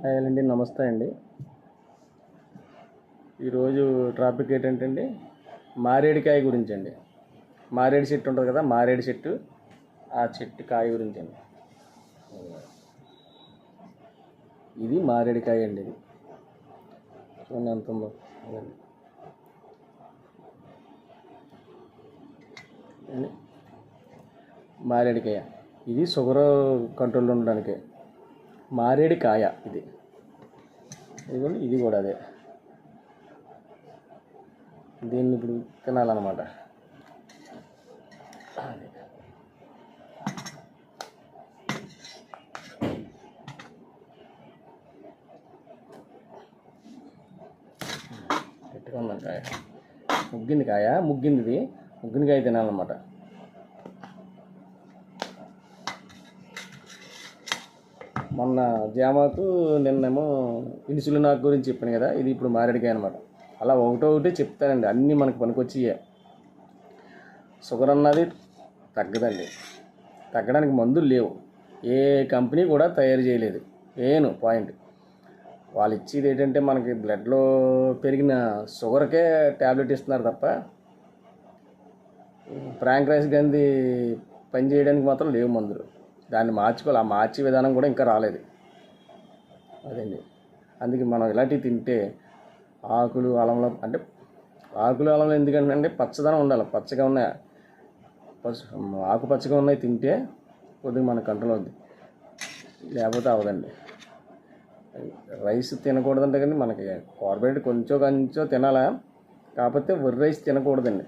Hi అండి, నమస్తే అండి. ఈరోజు టాపిక్ ఏంటంటే మారేడుకాయ గురించి అండి. మారేడు చెట్టు ఉంటుంది కదా, మారేడు చెట్టు, ఆ చెట్టు కాయ గురించి అండి. ఇది మారేడుకాయ అండి. ఇది చూడండి ఎంత ఉందో. మారేడుకాయ ఇది షుగర్ కంట్రోల్లో ఉండడానికి మారేడుకాయ ఇది. ఇది కూడా అదే. దీన్ని ఇప్పుడు తినాలన్నమాట. పెట్టుకున్నాం కాయ, ముగ్గింది కాయ, ముగ్గింది ముగ్గిన కాయ తినాలన్నమాట. మొన్న జామాకు, నిన్నేమో ఇన్సులిన్ ఆకు గురించి చెప్పాను కదా, ఇది ఇప్పుడు మారేడుకాయ అనమాట. అలా ఒకటి చెప్తానండి, అన్నీ మనకు పనికొచ్చియే. షుగర్ అన్నది తగ్గదండి, తగ్గడానికి మందులు లేవు, ఏ కంపెనీ కూడా తయారు చేయలేదు. పాయింట్ వాళ్ళు ఇచ్చేది ఏంటంటే మనకి బ్లడ్లో పెరిగిన షుగర్కే ట్యాబ్లెట్ ఇస్తున్నారు తప్ప ప్యాంక్రియాస్ గ్రంథి పని చేయడానికి మాత్రం లేవు మందులు. దాన్ని మార్చుకోవాలి, ఆ మార్చే విధానం కూడా ఇంకా రాలేదు. అదండి, అందుకే మనం ఇలాంటివి తింటే ఆకులు అలంలో, అంటే ఆకులు అలంలో ఎందుకంటే పచ్చదనం ఉండాలి. పచ్చగా ఉన్నాయి, ఆకుపచ్చగా ఉన్నాయి తింటే కొద్దిగా మన కంట్రోల్ అవుద్ది, లేకపోతే అవ్వదండి. రైస్ తినకూడదంటే కానీ మనకి కార్బోహైడ్రేట్ కొంచెం తినాలా, కాకపోతే వరి రైస్ తినకూడదండి.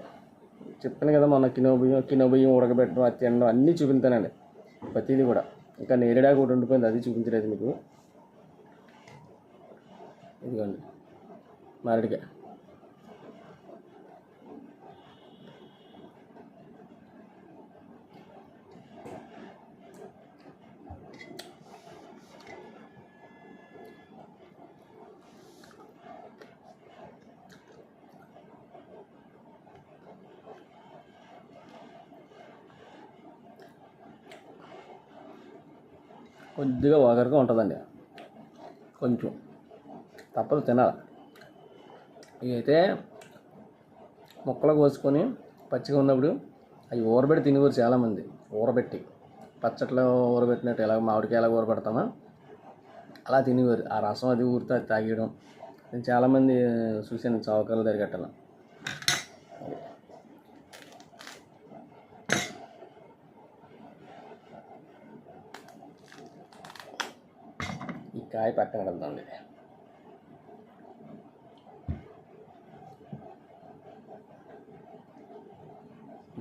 చెప్తాను కదా, మన కినో బియ్యం ఉడకబెట్టడం, అది తినడం అన్నీ చూపించానండి, ప్రతిదీ కూడా. ఇంకా నేరేడాకు కూడా ఉండిపోయింది, అది చూపించలేదు మీకు. ఇదిగోండి మారేడుకాయ. కొద్దిగా వగరుగా ఉంటుందండి, కొంచెం తప్పదు తినాలి. ఇవైతే ముక్కలు కోసుకొని పచ్చిగా ఉన్నప్పుడు అవి ఊరబెట్టి తినేవారు చాలామంది. ఊరబెట్టి పచ్చట్లో ఊరబెట్టినట్టు, ఎలా మామిడికాయ ఎలా ఊరబెడతామో అలా తినేవారు. ఆ రసం అది ఊరితే అది తాగేయడం నేను చాలామంది చూశాను, చౌకలు దరిగట్టను. ఈ కాయ పక్కన వెళ్తాండి.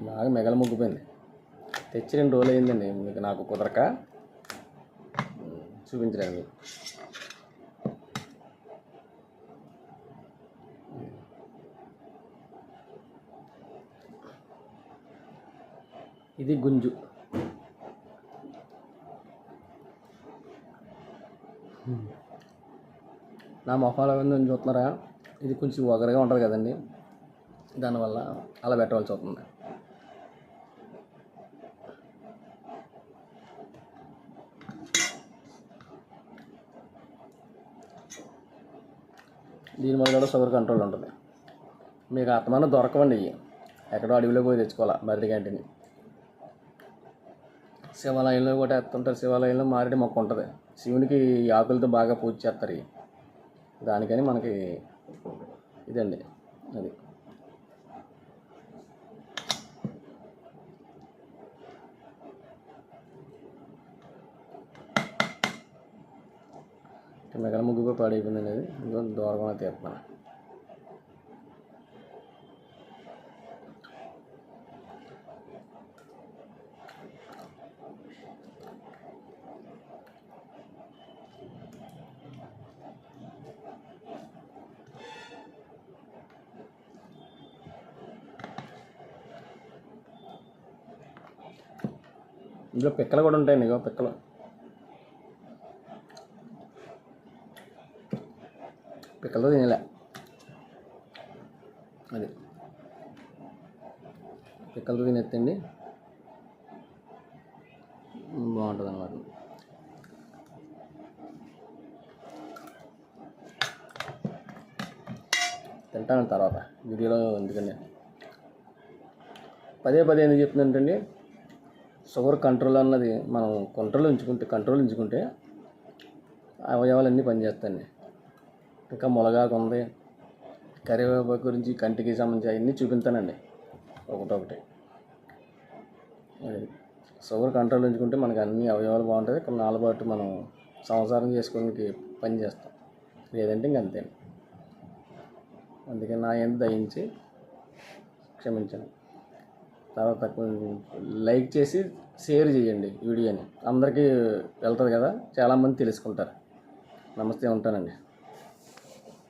బాగా మెగల ముగ్గిపోయింది, తెచ్చి 2 రోజులు అయిందండి. మీకు నాకు కుదరక చూపించలేదు మీకు. ఇది గుంజు. నా మొహాలు అవన్నీ చూస్తున్నారా, ఇది కొంచెం వగరగా ఉంటుంది కదండి, దానివల్ల అలా పెట్టవలసి అవుతుంది. దీనివల్ల కూడా షుగర్ కంట్రోల్ ఉంటుంది. మీకు అత్తమాన దొరకవండి, ఇవి ఎక్కడో అడవిలో పోయి తెచ్చుకోవాలి. మర్రి క్యాంటీని శివాలయంలో కూడా ఎత్తుంటారు. శివాలయంలో మారేడు మొక్క ఉంటుంది, శివునికి ఆకులతో బాగా పూజ చేస్తారు. దానికని మనకి ఇదండి అది. మెగల ముగ్గు కూడా పాడైపోయింది అనేది, ఇంకో దూరంగా తీస్తున్నాను. ఇందులో పిక్కలు కూడా ఉంటాయండి, ఇగో పిక్కలు. పిక్కలతో తినలే, అది పిక్కలతో తినేస్తండి, బాగుంటుంది అన్నమాట. తింటాను తర్వాత వీడియోలో. ఎందుకని పదే పదే ఎందుకు చెప్తుందంటే షుగర్ కంట్రోల్ అన్నది మనం కంట్రోల్ ఉంచుకుంటే అవయవాలన్నీ పనిచేస్తాయండి. ఇంకా మునగాకు ఉంది, కరివేపాకు గురించి, కంటికి సంబంధించి అవన్నీ చూపిస్తానండి ఒకటొకటి. అది షుగర్ కంట్రోల్ ఉంచుకుంటే మనకి అన్ని అవయవాలు బాగుంటుంది. కొన్నాళ్ళ పాటు మనం సంసారం చేసుకోవడానికి పని చేస్తాం. లేదంటే ఇంక అంతే. అందుకని నా ఎంత దయించి క్షమించండి. తర్వాత లైక్ చేసి షేర్ చేయండి వీడియోని. అందరికీ వెళ్తుంది కదా, చాలామంది తెలుసుకుంటారు. నమస్తే, ఉంటానండి.